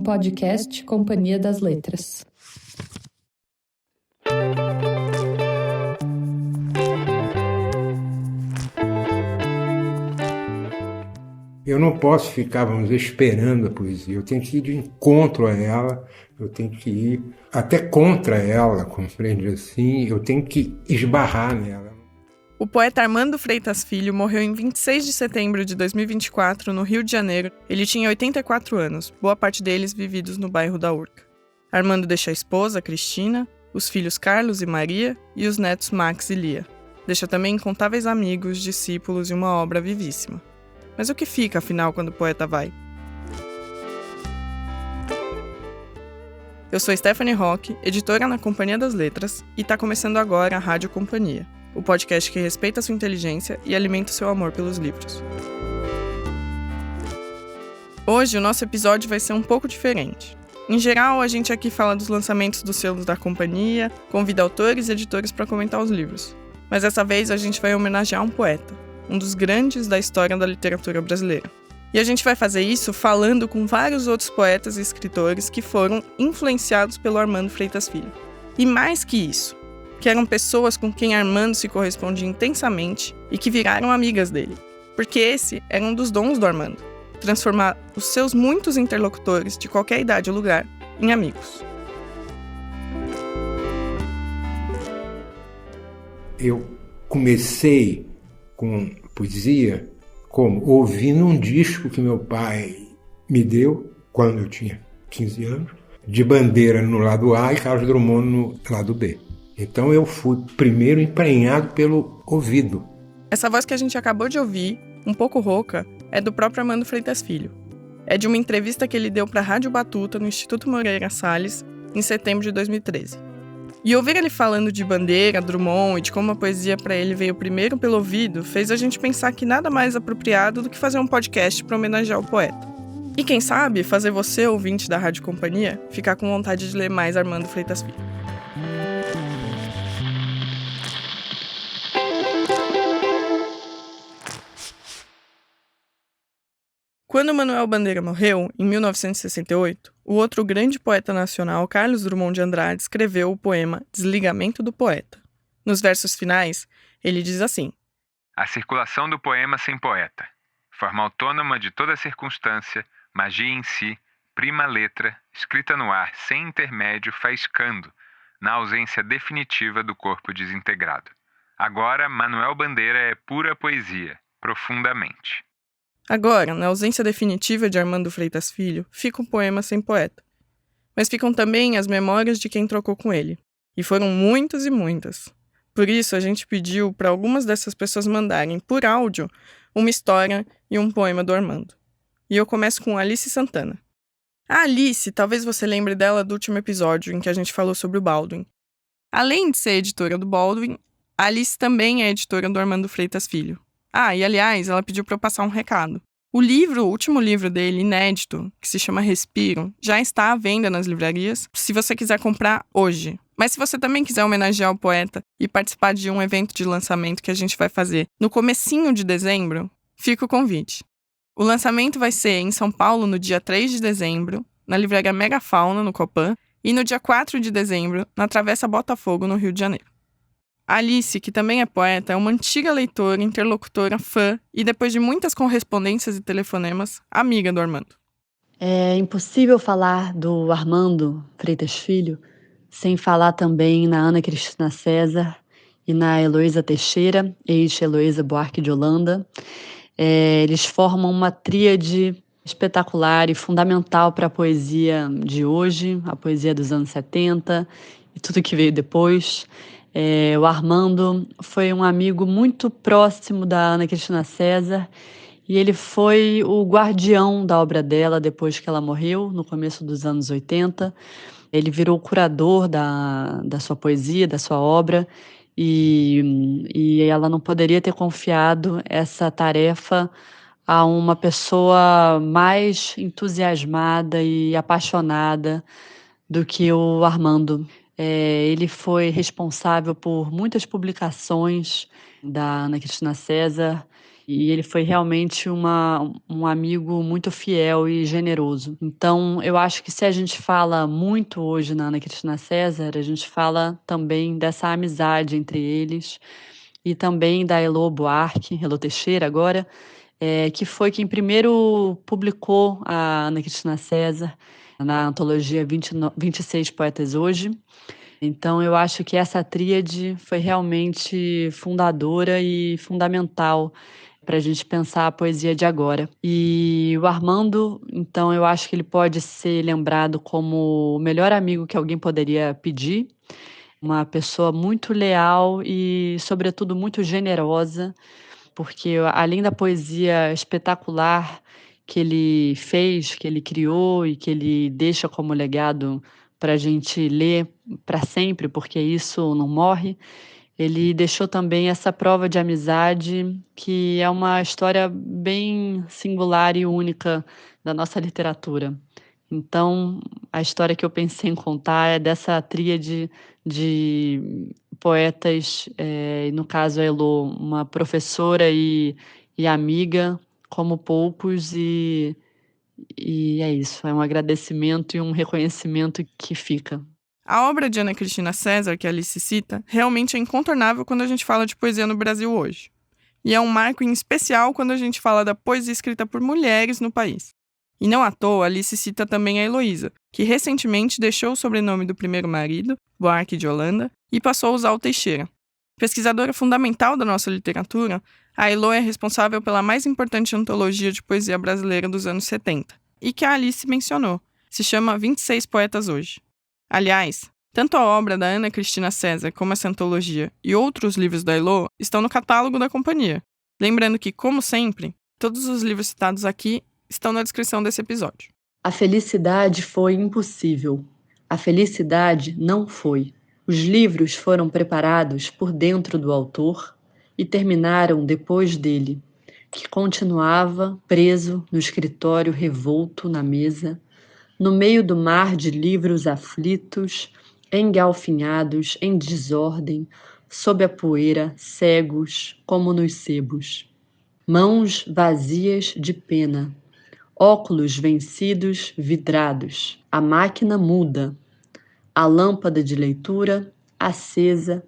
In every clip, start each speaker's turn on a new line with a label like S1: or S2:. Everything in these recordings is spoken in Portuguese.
S1: podcast Companhia das Letras.
S2: Eu não posso ficar, vamos dizer, esperando a poesia. Eu tenho que ir de encontro a ela, eu tenho que ir até contra ela, compreende assim? Eu tenho que esbarrar nela.
S3: O poeta Armando Freitas Filho morreu em 26 de setembro de 2024, no Rio de Janeiro. Ele tinha 84 anos, boa parte deles vividos no bairro da Urca. Armando deixa a esposa, Cristina, os filhos Carlos e Maria e os netos Max e Lia. Deixa também incontáveis amigos, discípulos e uma obra vivíssima. Mas o que fica, afinal, quando o poeta vai? Eu sou Stephanie Roque, editora na Companhia das Letras, e está começando agora a Rádio Companhia, o podcast que respeita a sua inteligência e alimenta o seu amor pelos livros. Hoje o nosso episódio vai ser um pouco diferente. Em geral, a gente aqui fala dos lançamentos dos selos da companhia, convida autores e editores para comentar os livros. Mas dessa vez a gente vai homenagear um poeta, um dos grandes da história da literatura brasileira. E a gente vai fazer isso falando com vários outros poetas e escritores que foram influenciados pelo Armando Freitas Filho. E mais que isso, que eram pessoas com quem Armando se correspondia intensamente e que viraram amigas dele. Porque esse era um dos dons do Armando, transformar os seus muitos interlocutores de qualquer idade ou lugar em amigos.
S2: Eu comecei com poesia, como ouvindo um disco que meu pai me deu, quando eu tinha 15 anos, de Bandeira no lado A e Carlos Drummond no lado B. Então eu fui primeiro emprenhado pelo ouvido.
S3: Essa voz que a gente acabou de ouvir, um pouco rouca, é do próprio Armando Freitas Filho. É de uma entrevista que ele deu para a Rádio Batuta, no Instituto Moreira Salles, em setembro de 2013. E ouvir ele falando de Bandeira, Drummond e de como a poesia para ele veio primeiro pelo ouvido fez a gente pensar que nada mais apropriado do que fazer um podcast para homenagear o poeta. E quem sabe fazer você, ouvinte da Rádio Companhia, ficar com vontade de ler mais Armando Freitas Filho. Quando Manuel Bandeira morreu, em 1968, o outro grande poeta nacional, Carlos Drummond de Andrade, escreveu o poema Desligamento do Poeta. Nos versos finais, ele diz assim:
S4: A circulação do poema sem poeta, forma autônoma de toda circunstância, magia em si, prima letra, escrita no ar sem intermédio, faiscando, na ausência definitiva do corpo desintegrado. Agora, Manuel Bandeira é pura poesia, profundamente.
S3: Agora, na ausência definitiva de Armando Freitas Filho, fica um poema sem poeta. Mas ficam também as memórias de quem trocou com ele. E foram muitas e muitas. Por isso, a gente pediu para algumas dessas pessoas mandarem, por áudio, uma história e um poema do Armando. E eu começo com Alice Santana. A Alice, talvez você lembre dela do último episódio em que a gente falou sobre o Baldwin. Além de ser editora do Baldwin, a Alice também é editora do Armando Freitas Filho. Ah, e aliás, ela pediu para eu passar um recado. O último livro dele, inédito, que se chama Respiro, já está à venda nas livrarias, se você quiser comprar hoje. Mas se você também quiser homenagear o poeta e participar de um evento de lançamento que a gente vai fazer no comecinho de dezembro, fica o convite. O lançamento vai ser em São Paulo no dia 3 de dezembro, na livraria Megafauna, no Copan, e no dia 4 de dezembro, na Travessa Botafogo, no Rio de Janeiro. A Alice, que também é poeta, é uma antiga leitora, interlocutora, fã e, depois de muitas correspondências e telefonemas, amiga do Armando.
S5: É impossível falar do Armando Freitas Filho sem falar também na Ana Cristina César e na Heloísa Teixeira, ex-Heloísa Buarque de Holanda. Eles formam uma tríade espetacular e fundamental para a poesia de hoje, a poesia dos anos 70 e tudo que veio depois. O Armando foi um amigo muito próximo da Ana Cristina César e ele foi o guardião da obra dela depois que ela morreu, no começo dos anos 80. Ele virou o curador da sua poesia, da sua obra, e ela não poderia ter confiado essa tarefa a uma pessoa mais entusiasmada e apaixonada do que o Armando. Ele foi responsável por muitas publicações da Ana Cristina César E ele foi realmente um amigo muito fiel e generoso. Então, eu acho que se a gente fala muito hoje na Ana Cristina César, a gente fala também dessa amizade entre eles e também da Elô Buarque, Elô Teixeira agora, que foi quem primeiro publicou a Ana Cristina César na antologia 26 Poetas Hoje. Então, eu acho que essa tríade foi realmente fundadora e fundamental para a gente pensar a poesia de agora. E o Armando, então, eu acho que ele pode ser lembrado como o melhor amigo que alguém poderia pedir, uma pessoa muito leal e, sobretudo, muito generosa, porque além da poesia espetacular que ele fez, que ele criou e que ele deixa como legado para a gente ler para sempre, porque isso não morre, ele deixou também essa prova de amizade, que é uma história bem singular e única da nossa literatura. Então, a história que eu pensei em contar é dessa tríade de poetas, e no caso a Elô, uma professora e amiga como poucos, e é isso, é um agradecimento e um reconhecimento que fica.
S3: A obra de Ana Cristina César, que a Alice cita, realmente é incontornável quando a gente fala de poesia no Brasil hoje. E é um marco em especial quando a gente fala da poesia escrita por mulheres no país. E não à toa, Alice cita também a Heloísa, que recentemente deixou o sobrenome do primeiro marido, Buarque de Holanda, e passou a usar o Teixeira. Pesquisadora fundamental da nossa literatura, a Elô é responsável pela mais importante antologia de poesia brasileira dos anos 70, e que a Alice mencionou. Se chama 26 Poetas Hoje. Aliás, tanto a obra da Ana Cristina César como essa antologia e outros livros da Elô estão no catálogo da companhia. Lembrando que, como sempre, todos os livros citados aqui estão na descrição desse episódio.
S5: A felicidade foi impossível. A felicidade não foi. Os livros foram preparados por dentro do autor e terminaram depois dele, que continuava preso no escritório revolto na mesa, no meio do mar de livros aflitos, engalfinhados em desordem, sob a poeira, cegos como nos sebos. Mãos vazias de pena, óculos vencidos, vidrados, a máquina muda, a lâmpada de leitura acesa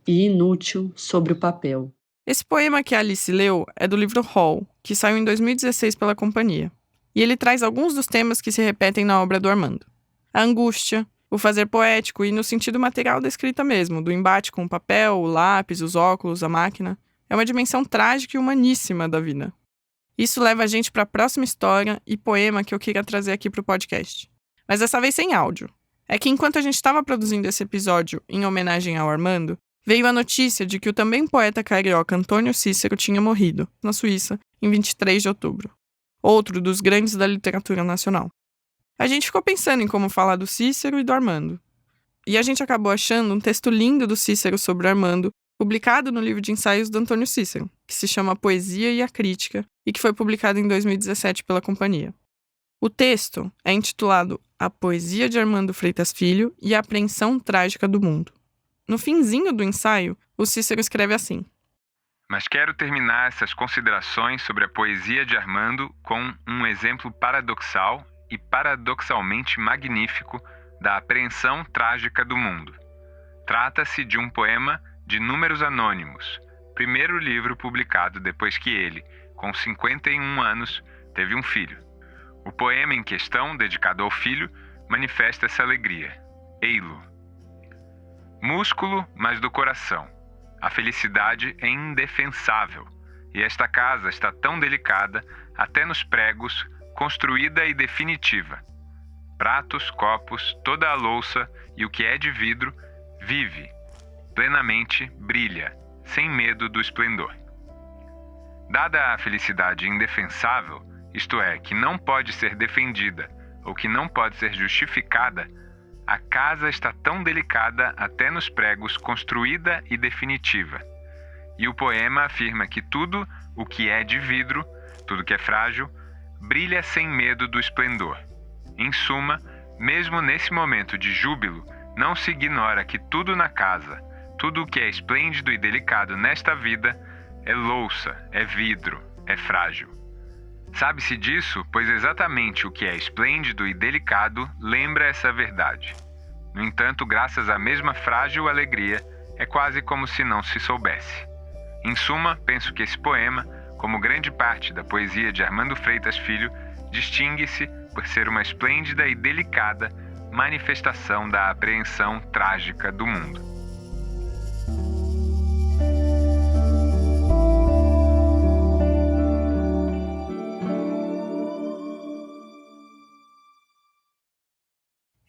S5: e inútil sobre o papel.
S3: Esse poema que a Alice leu é do livro Hall, que saiu em 2016 pela companhia. E ele traz alguns dos temas que se repetem na obra do Armando. A angústia, o fazer poético e no sentido material da escrita mesmo, do embate com o papel, o lápis, os óculos, a máquina. É uma dimensão trágica e humaníssima da vida. Isso leva a gente para a próxima história e poema que eu queria trazer aqui para o podcast. Mas dessa vez sem áudio. É que enquanto a gente estava produzindo esse episódio em homenagem ao Armando, veio a notícia de que o também poeta carioca Antônio Cícero tinha morrido, na Suíça, em 23 de outubro. Outro dos grandes da literatura nacional. A gente ficou pensando em como falar do Cícero e do Armando. E a gente acabou achando um texto lindo do Cícero sobre o Armando, publicado no livro de ensaios do Antônio Cícero, que se chama A Poesia e a Crítica, e que foi publicado em 2017 pela companhia. O texto é intitulado A Poesia de Armando Freitas Filho e a Apreensão Trágica do Mundo. No finzinho do ensaio, o Cícero escreve assim:
S4: Mas quero terminar essas considerações sobre a poesia de Armando com um exemplo paradoxal e paradoxalmente magnífico da apreensão trágica do mundo. Trata-se de um poema de Números Anônimos, primeiro livro publicado depois que ele, com 51 anos, teve um filho. O poema em questão, dedicado ao filho, manifesta essa alegria. Ei-lo. Músculo, mas do coração. A felicidade é indefensável, e esta casa está tão delicada, até nos pregos, construída e definitiva. Pratos, copos, toda a louça e o que é de vidro, vive, plenamente brilha, sem medo do esplendor. Dada a felicidade indefensável, isto é, que não pode ser defendida ou que não pode ser justificada, a casa está tão delicada até nos pregos, construída e definitiva. E o poema afirma que tudo o que é de vidro, tudo que é frágil, brilha sem medo do esplendor. Em suma, mesmo nesse momento de júbilo, não se ignora que tudo na casa, tudo o que é esplêndido e delicado nesta vida, é louça, é vidro, é frágil. Sabe-se disso, pois exatamente o que é esplêndido e delicado lembra essa verdade. No entanto, graças à mesma frágil alegria, é quase como se não se soubesse. Em suma, penso que esse poema, como grande parte da poesia de Armando Freitas Filho, distingue-se por ser uma esplêndida e delicada manifestação da apreensão trágica do mundo.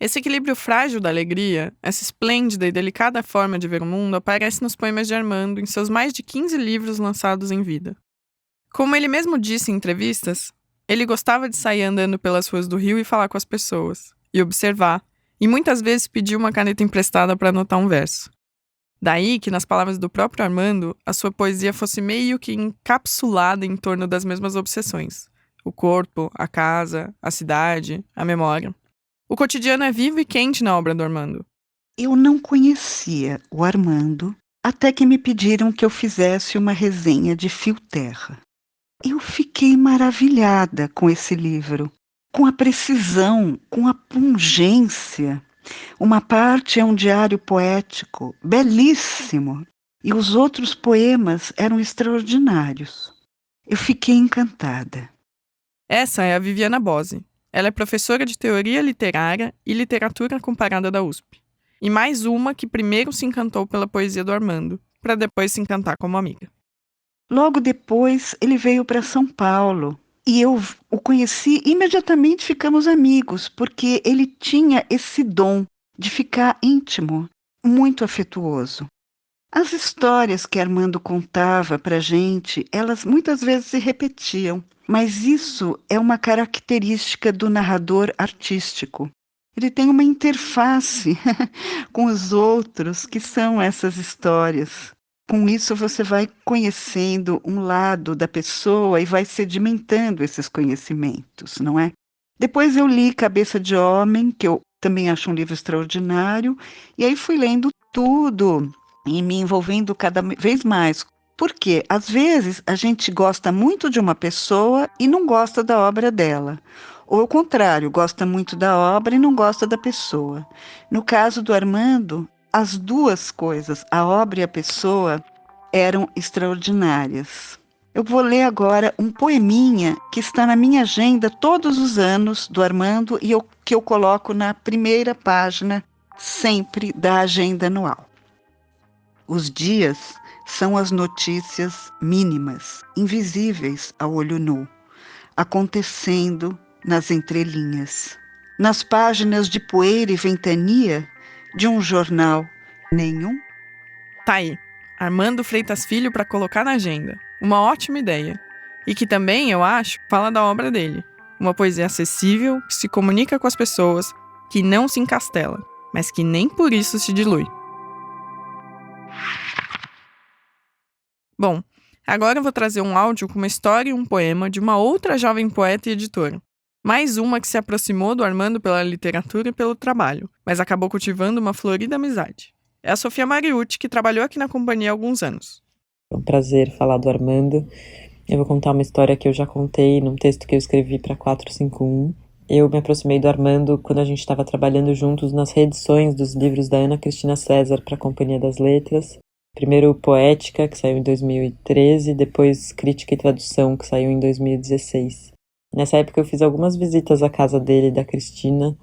S3: Esse equilíbrio frágil da alegria, essa esplêndida e delicada forma de ver o mundo, aparece nos poemas de Armando em seus mais de 15 livros lançados em vida. Como ele mesmo disse em entrevistas, ele gostava de sair andando pelas ruas do Rio e falar com as pessoas, e observar, e muitas vezes pedir uma caneta emprestada para anotar um verso. Daí que, nas palavras do próprio Armando, a sua poesia fosse meio que encapsulada em torno das mesmas obsessões: o corpo, a casa, a cidade, a memória. O cotidiano é vivo e quente na obra do Armando.
S6: Eu não conhecia o Armando até que me pediram que eu fizesse uma resenha de Fio Terra. Eu fiquei maravilhada com esse livro, com a precisão, com a pungência. Uma parte é um diário poético, belíssimo, e os outros poemas eram extraordinários. Eu fiquei encantada.
S3: Essa é a Viviana Bose. Ela é professora de Teoria Literária e Literatura Comparada da USP. E mais uma que primeiro se encantou pela poesia do Armando, para depois se encantar como amiga.
S6: Logo depois, ele veio para São Paulo e eu o conheci e imediatamente ficamos amigos, porque ele tinha esse dom de ficar íntimo, muito afetuoso. As histórias que Armando contava para a gente, elas muitas vezes se repetiam, mas isso é uma característica do narrador artístico. Ele tem uma interface com os outros, que são essas histórias. Com isso você vai conhecendo um lado da pessoa e vai sedimentando esses conhecimentos, não é? Depois eu li Cabeça de Homem, que eu também acho um livro extraordinário, e aí fui lendo tudo e me envolvendo cada vez mais. Porque, às vezes, a gente gosta muito de uma pessoa e não gosta da obra dela. Ou, ao contrário, gosta muito da obra e não gosta da pessoa. No caso do Armando, as duas coisas, a obra e a pessoa, eram extraordinárias. Eu vou ler agora um poeminha que está na minha agenda todos os anos do Armando e que eu coloco na primeira página sempre da agenda anual. Os dias são as notícias mínimas, invisíveis ao olho nu, acontecendo nas entrelinhas, nas páginas de poeira e ventania de um jornal nenhum.
S3: Tá aí, Armando Freitas Filho para colocar na agenda. Uma ótima ideia. E que também, eu acho, fala da obra dele. Uma poesia acessível, que se comunica com as pessoas, que não se encastela, mas que nem por isso se dilui. Bom, agora eu vou trazer um áudio com uma história e um poema de uma outra jovem poeta e editora. Mais uma que se aproximou do Armando pela literatura e pelo trabalho, mas acabou cultivando uma florida amizade. É a Sofia Mariucci, que trabalhou aqui na companhia há alguns anos.
S7: É um prazer falar do Armando. Eu vou contar uma história que eu já contei num texto que eu escrevi para 451. Eu me aproximei do Armando quando a gente estava trabalhando juntos nas reedições dos livros da Ana Cristina César para a Companhia das Letras. Primeiro Poética, que saiu em 2013, depois Crítica e Tradução, que saiu em 2016. Nessa época eu fiz algumas visitas à casa dele, da Cristina,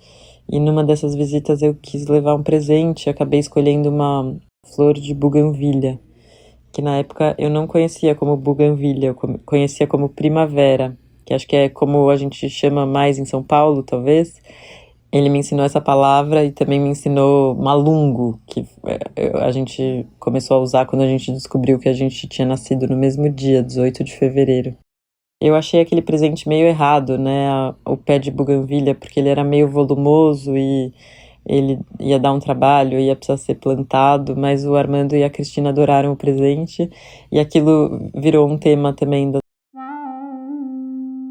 S7: e numa dessas visitas eu quis levar um presente e acabei escolhendo uma flor de buganvília, que na época eu não conhecia como buganvília, eu conhecia como primavera, que acho que é como a gente chama mais em São Paulo, talvez. Ele me ensinou essa palavra e também me ensinou malungo, que a gente começou a usar quando a gente descobriu que a gente tinha nascido no mesmo dia, 18 de fevereiro. Eu achei aquele presente meio errado, né, o pé de buganvília, porque ele era meio volumoso e ele ia dar um trabalho, ia precisar ser plantado, mas o Armando e a Cristina adoraram o presente e aquilo virou um tema também.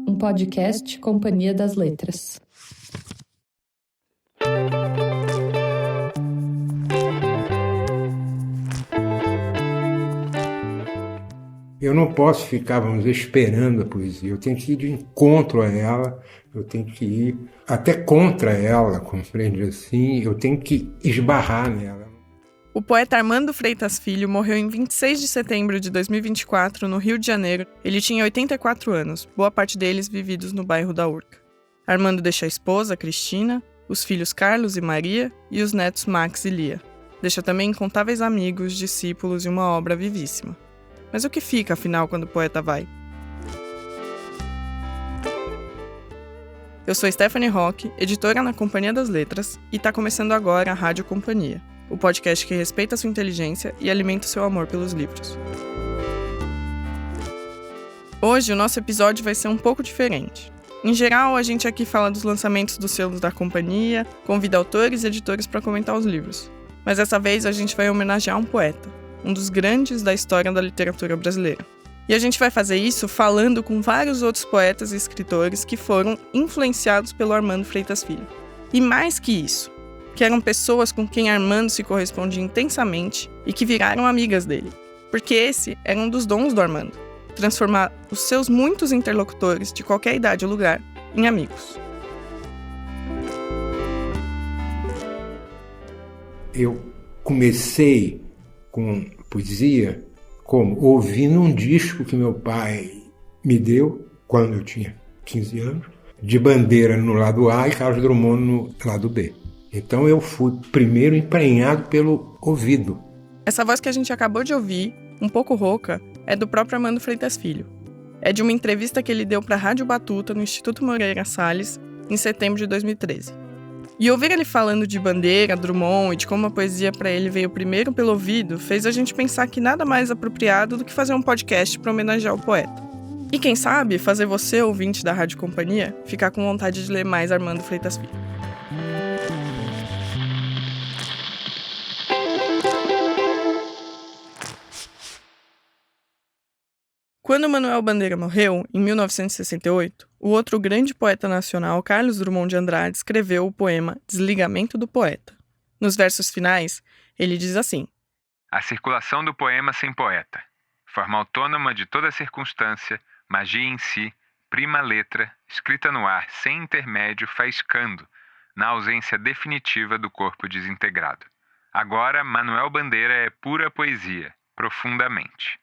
S1: Um podcast Companhia das Letras.
S2: Eu não posso ficar, vamos dizer, esperando a poesia. Eu tenho que ir de encontro a ela, eu tenho que ir até contra ela, compreende assim? Eu tenho que esbarrar nela.
S3: O poeta Armando Freitas Filho morreu em 26 de setembro de 2024, no Rio de Janeiro. Ele tinha 84 anos, boa parte deles vividos no bairro da Urca. Armando deixa a esposa, Cristina, os filhos Carlos e Maria e os netos Max e Lia. Deixa também incontáveis amigos, discípulos e uma obra vivíssima. Mas o que fica, afinal, quando o poeta vai? Eu sou Stephanie Roque, editora na Companhia das Letras, e está começando agora a Rádio Companhia, o podcast que respeita a sua inteligência e alimenta o seu amor pelos livros. Hoje o nosso episódio vai ser um pouco diferente. Em geral, a gente aqui fala dos lançamentos dos selos da companhia, convida autores e editores para comentar os livros. Mas dessa vez a gente vai homenagear um poeta, um dos grandes da história da literatura brasileira. E a gente vai fazer isso falando com vários outros poetas e escritores que foram influenciados pelo Armando Freitas Filho. E mais que isso, que eram pessoas com quem Armando se correspondia intensamente e que viraram amigas dele. Porque esse era um dos dons do Armando, transformar os seus muitos interlocutores de qualquer idade ou lugar em amigos.
S2: Eu comecei com poesia como ouvindo um disco que meu pai me deu quando eu tinha 15 anos, de Bandeira no lado A e Carlos Drummond no lado B. Então eu fui primeiro emprenhado pelo ouvido.
S3: Essa voz que a gente acabou de ouvir, um pouco rouca, é do próprio Armando Freitas Filho. É de uma entrevista que ele deu para a Rádio Batuta no Instituto Moreira Salles em setembro de 2013. E ouvir ele falando de Bandeira, Drummond e de como a poesia para ele veio primeiro pelo ouvido fez a gente pensar que nada mais apropriado do que fazer um podcast para homenagear o poeta. E quem sabe fazer você, ouvinte da Rádio Companhia, ficar com vontade de ler mais Armando Freitas Filho. Quando Manuel Bandeira morreu, em 1968, o outro grande poeta nacional, Carlos Drummond de Andrade, escreveu o poema Desligamento do Poeta. Nos versos finais, ele diz assim:
S4: A circulação do poema sem poeta, forma autônoma de toda circunstância, magia em si, prima letra, escrita no ar sem intermédio, faiscando, na ausência definitiva do corpo desintegrado. Agora, Manuel Bandeira é pura poesia, profundamente.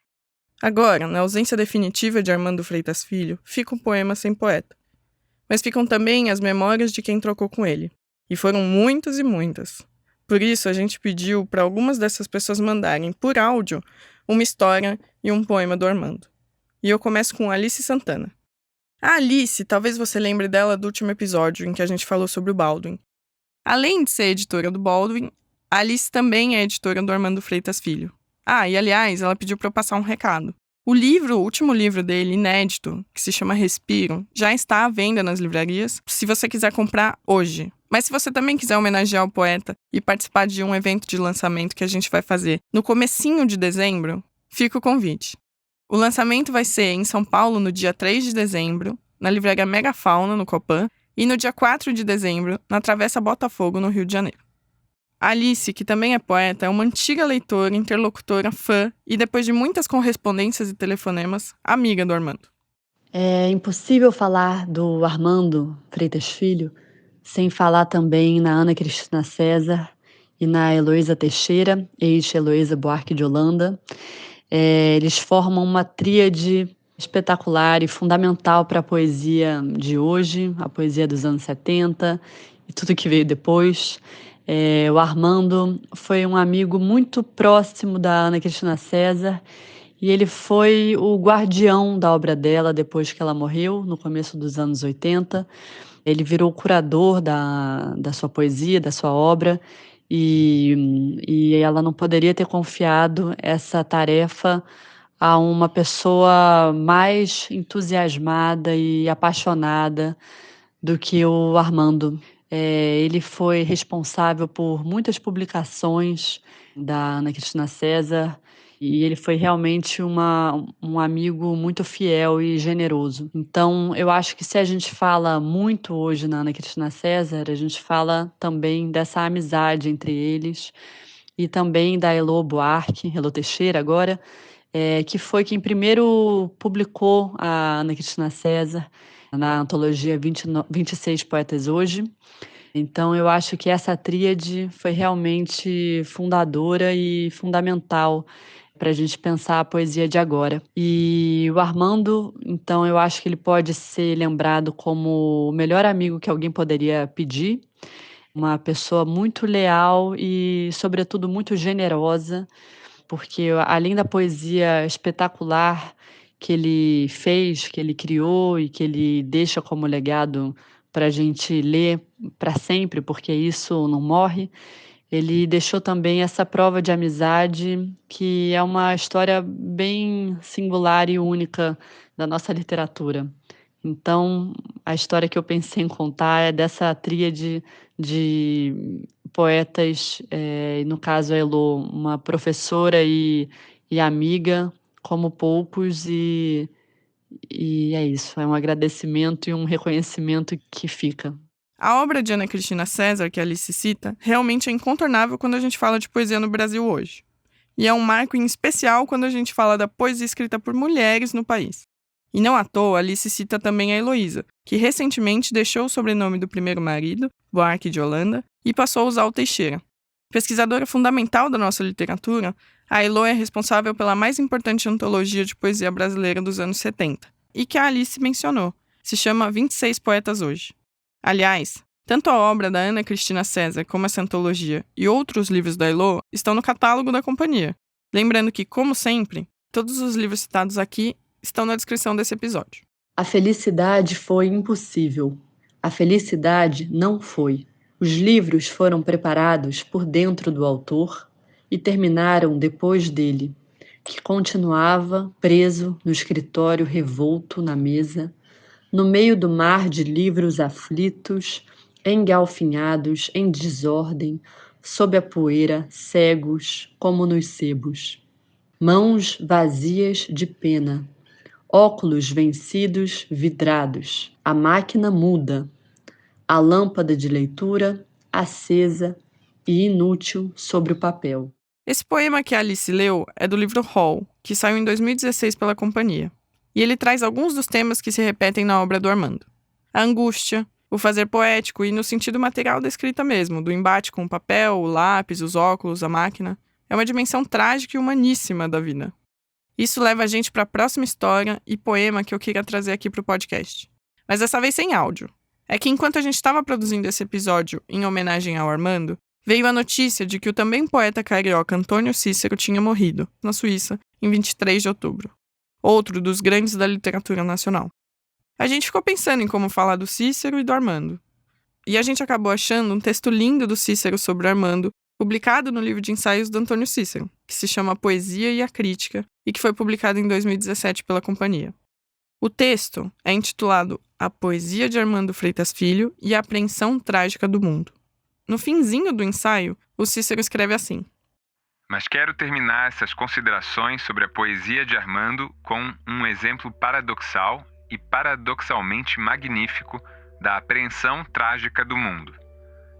S3: Agora, na ausência definitiva de Armando Freitas Filho, fica um poema sem poeta. Mas ficam também as memórias de quem trocou com ele. E foram muitas e muitas. Por isso, a gente pediu para algumas dessas pessoas mandarem, por áudio, uma história e um poema do Armando. E eu começo com Alice Santana. A Alice, talvez você lembre dela do último episódio em que a gente falou sobre o Baldwin. Além de ser editora do Baldwin, a Alice também é editora do Armando Freitas Filho. Ah, e aliás, ela pediu para eu passar um recado. O último livro dele, inédito, que se chama Respiro, já está à venda nas livrarias, se você quiser comprar hoje. Mas se você também quiser homenagear o poeta e participar de um evento de lançamento que a gente vai fazer no comecinho de dezembro, fica o convite. O lançamento vai ser em São Paulo no dia 3 de dezembro, na livraria Megafauna, no Copan, e no dia 4 de dezembro, na Travessa Botafogo, no Rio de Janeiro. A Alice, que também é poeta, é uma antiga leitora, interlocutora, fã e, depois de muitas correspondências e telefonemas, amiga do Armando.
S5: É impossível falar do Armando Freitas Filho sem falar também na Ana Cristina César e na Heloísa Teixeira, ex-Heloísa Buarque de Holanda. Eles formam uma tríade espetacular e fundamental para a poesia de hoje, a poesia dos anos 70 e tudo que veio depois. O Armando foi um amigo muito próximo da Ana Cristina César e ele foi o guardião da obra dela depois que ela morreu, no começo dos anos 80. Ele virou o curador da sua poesia, da sua obra, e ela não poderia ter confiado essa tarefa a uma pessoa mais entusiasmada e apaixonada do que o Armando. Ele foi responsável por muitas publicações da Ana Cristina César e ele foi realmente um amigo muito fiel e generoso. Então, eu acho que se a gente fala muito hoje na Ana Cristina César, a gente fala também dessa amizade entre eles e também da Elo Buarque, Elo Teixeira agora, que foi quem primeiro publicou a Ana Cristina César na antologia 26 Poetas Hoje. Então, eu acho que essa tríade foi realmente fundadora e fundamental para a gente pensar a poesia de agora. E o Armando, então, eu acho que ele pode ser lembrado como o melhor amigo que alguém poderia pedir, uma pessoa muito leal e, sobretudo, muito generosa, porque além da poesia espetacular que ele fez, que ele criou e que ele deixa como legado para a gente ler para sempre, porque isso não morre, ele deixou também essa prova de amizade, que é uma história bem singular e única da nossa literatura. Então, a história que eu pensei em contar é dessa tríade de poetas, e no caso a Elô, uma professora e amiga, como poucos, e é isso, é um agradecimento e um reconhecimento que fica.
S3: A obra de Ana Cristina César, que a Alice cita, realmente é incontornável quando a gente fala de poesia no Brasil hoje. E é um marco em especial quando a gente fala da poesia escrita por mulheres no país. E não à toa, Alice cita também a Heloísa, que recentemente deixou o sobrenome do primeiro marido, Buarque de Holanda, e passou a usar o Teixeira. Pesquisadora fundamental da nossa literatura, a Elo é responsável pela mais importante antologia de poesia brasileira dos anos 70, e que a Alice mencionou, se chama 26 Poetas Hoje. Aliás, tanto a obra da Ana Cristina César como essa antologia e outros livros da Elo estão no catálogo da companhia. Lembrando que, como sempre, todos os livros citados aqui estão na descrição desse episódio.
S5: A felicidade foi impossível. A felicidade não foi. Os livros foram preparados por dentro do autor e terminaram depois dele, que continuava preso no escritório revolto na mesa, no meio do mar de livros aflitos, engalfinhados em desordem, sob a poeira, cegos como nos sebos. Mãos vazias de pena, óculos vencidos, vidrados, a máquina muda, a lâmpada de leitura acesa e inútil sobre o papel.
S3: Esse poema que a Alice leu é do livro Hall, que saiu em 2016 pela companhia. E ele traz alguns dos temas que se repetem na obra do Armando. A angústia, o fazer poético e no sentido material da escrita mesmo, do embate com o papel, o lápis, os óculos, a máquina. É uma dimensão trágica e humaníssima da vida. Isso leva a gente para a próxima história e poema que eu queria trazer aqui para o podcast. Mas dessa vez sem áudio. É que enquanto a gente estava produzindo esse episódio em homenagem ao Armando, veio a notícia de que o também poeta carioca Antônio Cícero tinha morrido, na Suíça, em 23 de outubro. Outro dos grandes da literatura nacional. A gente ficou pensando em como falar do Cícero e do Armando. E a gente acabou achando um texto lindo do Cícero sobre o Armando, publicado no livro de ensaios do Antônio Cícero, que se chama Poesia e a Crítica, e que foi publicado em 2017 pela companhia. O texto é intitulado A Poesia de Armando Freitas Filho e a Apreensão Trágica do Mundo. No finzinho do ensaio, o Cícero escreve assim:
S4: Mas quero terminar essas considerações sobre a poesia de Armando com um exemplo paradoxal e paradoxalmente magnífico da apreensão trágica do mundo.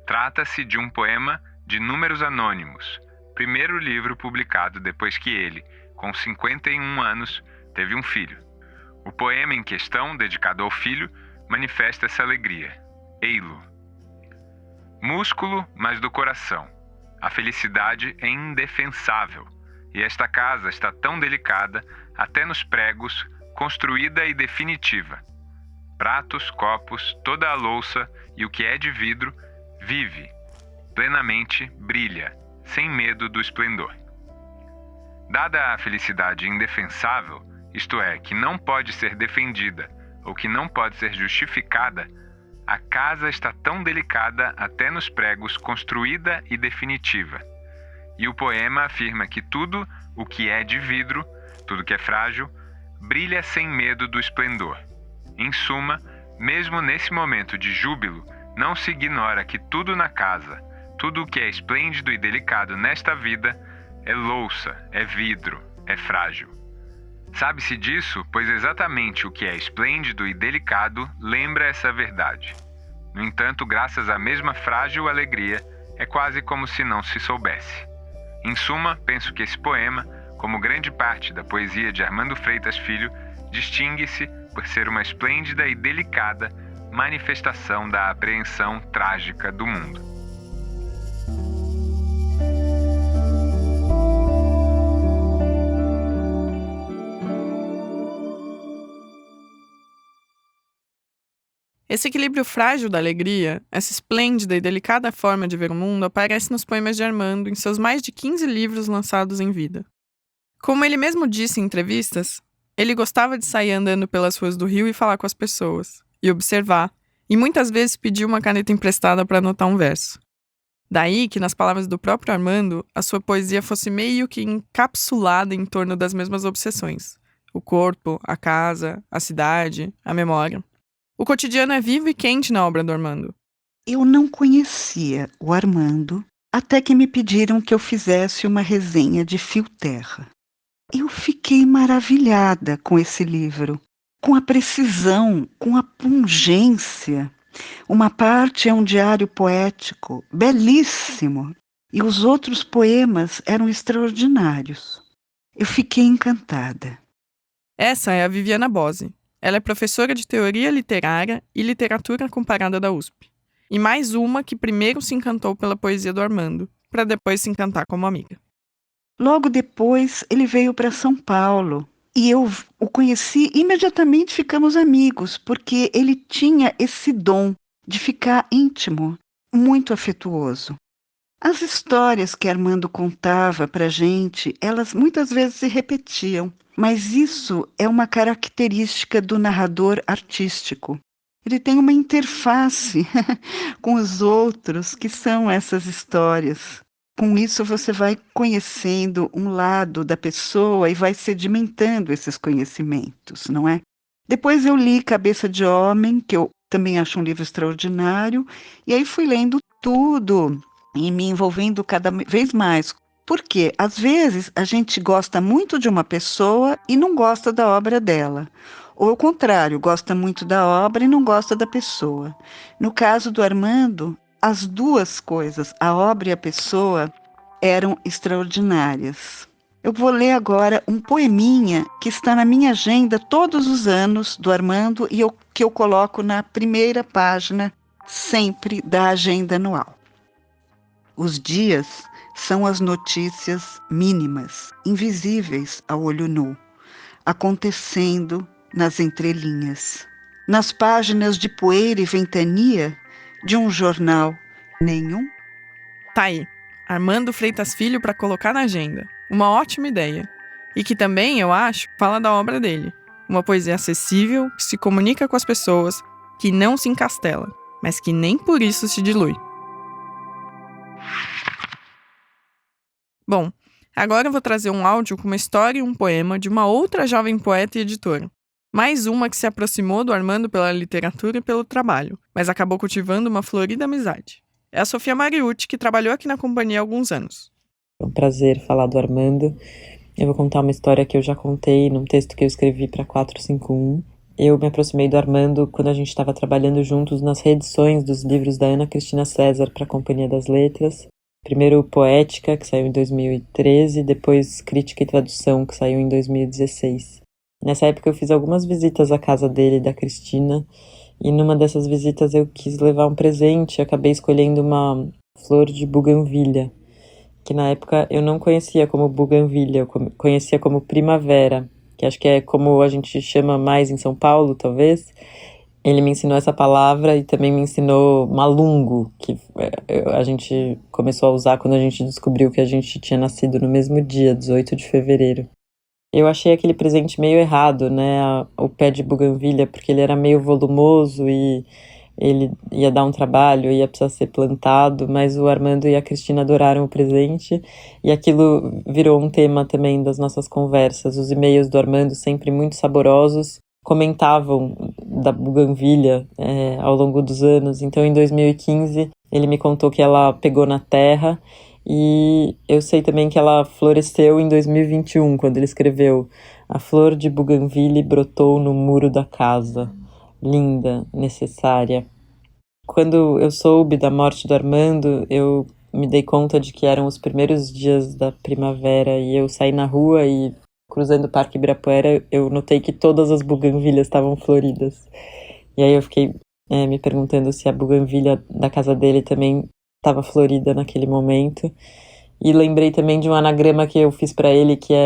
S4: Trata-se de um poema de Números Anônimos, primeiro livro publicado depois que ele, com 51 anos, teve um filho. O poema em questão, dedicado ao filho, manifesta essa alegria. Ei-lo. Músculo, mas do coração. A felicidade é indefensável, e esta casa está tão delicada, até nos pregos, construída e definitiva. Pratos, copos, toda a louça e o que é de vidro, vive, plenamente brilha, sem medo do esplendor. Dada a felicidade indefensável, isto é, que não pode ser defendida ou que não pode ser justificada, a casa está tão delicada até nos pregos, construída e definitiva. E o poema afirma que tudo o que é de vidro, tudo que é frágil, brilha sem medo do esplendor. Em suma, mesmo nesse momento de júbilo, não se ignora que tudo na casa, tudo o que é esplêndido e delicado nesta vida, é louça, é vidro, é frágil. Sabe-se disso, pois exatamente o que é esplêndido e delicado lembra essa verdade. No entanto, graças à mesma frágil alegria, é quase como se não se soubesse. Em suma, penso que esse poema, como grande parte da poesia de Armando Freitas Filho, distingue-se por ser uma esplêndida e delicada manifestação da apreensão trágica do mundo.
S3: Esse equilíbrio frágil da alegria, essa esplêndida e delicada forma de ver o mundo aparece nos poemas de Armando em seus mais de 15 livros lançados em vida. Como ele mesmo disse em entrevistas, ele gostava de sair andando pelas ruas do Rio e falar com as pessoas, e observar, e muitas vezes pedir uma caneta emprestada para anotar um verso. Daí que, nas palavras do próprio Armando, a sua poesia fosse meio que encapsulada em torno das mesmas obsessões: o corpo, a casa, a cidade, a memória. O cotidiano é vivo e quente na obra do Armando.
S6: Eu não conhecia o Armando até que me pediram que eu fizesse uma resenha de Fio Terra. Eu fiquei maravilhada com esse livro, com a precisão, com a pungência. Uma parte é um diário poético, belíssimo, e os outros poemas eram extraordinários. Eu fiquei encantada.
S3: Essa é a Viviana Bose. Ela é professora de Teoria Literária e Literatura Comparada da USP. E mais uma que primeiro se encantou pela poesia do Armando, para depois se encantar como amiga.
S6: Logo depois, ele veio para São Paulo e eu o conheci e imediatamente ficamos amigos, porque ele tinha esse dom de ficar íntimo, muito afetuoso. As histórias que Armando contava para a gente, elas muitas vezes se repetiam, mas isso é uma característica do narrador artístico. Ele tem uma interface com os outros, que são essas histórias. Com isso você vai conhecendo um lado da pessoa e vai sedimentando esses conhecimentos, não é? Depois eu li Cabeça de Homem, que eu também acho um livro extraordinário, e aí fui lendo tudo e me envolvendo cada vez mais. Porque, às vezes, a gente gosta muito de uma pessoa e não gosta da obra dela. Ou ao contrário, gosta muito da obra e não gosta da pessoa. No caso do Armando, as duas coisas, a obra e a pessoa, eram extraordinárias. Eu vou ler agora um poeminha que está na minha agenda todos os anos do Armando e que eu coloco na primeira página sempre da agenda anual. Os dias são as notícias mínimas, invisíveis ao olho nu, acontecendo nas entrelinhas, nas páginas de poeira e ventania de um jornal nenhum.
S3: Tá aí, Armando Freitas Filho para colocar na agenda. Uma ótima ideia. E que também, eu acho, fala da obra dele. Uma poesia acessível, que se comunica com as pessoas, que não se encastela, mas que nem por isso se dilui. Bom, agora eu vou trazer um áudio com uma história e um poema de uma outra jovem poeta e editora. Mais uma que se aproximou do Armando pela literatura e pelo trabalho, mas acabou cultivando uma florida amizade. É a Sofia Mariucci, que trabalhou aqui na companhia há alguns anos.
S7: É um prazer falar do Armando. Eu vou contar uma história que eu já contei num texto que eu escrevi para 451. Eu me aproximei do Armando quando a gente estava trabalhando juntos nas reedições dos livros da Ana Cristina César para a Companhia das Letras. Primeiro Poética, que saiu em 2013, depois Crítica e Tradução, que saiu em 2016. Nessa época eu fiz algumas visitas à casa dele e da Cristina, e numa dessas visitas eu quis levar um presente, acabei escolhendo uma flor de buganvília, que na época eu não conhecia como buganvília, eu conhecia como primavera, que acho que é como a gente chama mais em São Paulo, talvez. Ele me ensinou essa palavra e também me ensinou malungo, que a gente começou a usar quando a gente descobriu que a gente tinha nascido no mesmo dia, 18 de fevereiro. Eu achei aquele presente meio errado, né, o pé de buganvília, porque ele era meio volumoso e ele ia dar um trabalho, ia precisar ser plantado, mas o Armando e a Cristina adoraram o presente e aquilo virou um tema também das nossas conversas. Os e-mails do Armando, sempre muito saborosos, comentavam da buganvília ao longo dos anos. Então, em 2015, ele me contou que ela pegou na terra e eu sei também que ela floresceu em 2021, quando ele escreveu: a flor de buganvília brotou no muro da casa. Linda, necessária. Quando eu soube da morte do Armando, eu me dei conta de que eram os primeiros dias da primavera e eu saí na rua e, cruzando o Parque Ibirapuera, eu notei que todas as buganvílias estavam floridas. E aí eu fiquei me perguntando se a buganvília da casa dele também estava florida naquele momento. E lembrei também de um anagrama que eu fiz para ele, que é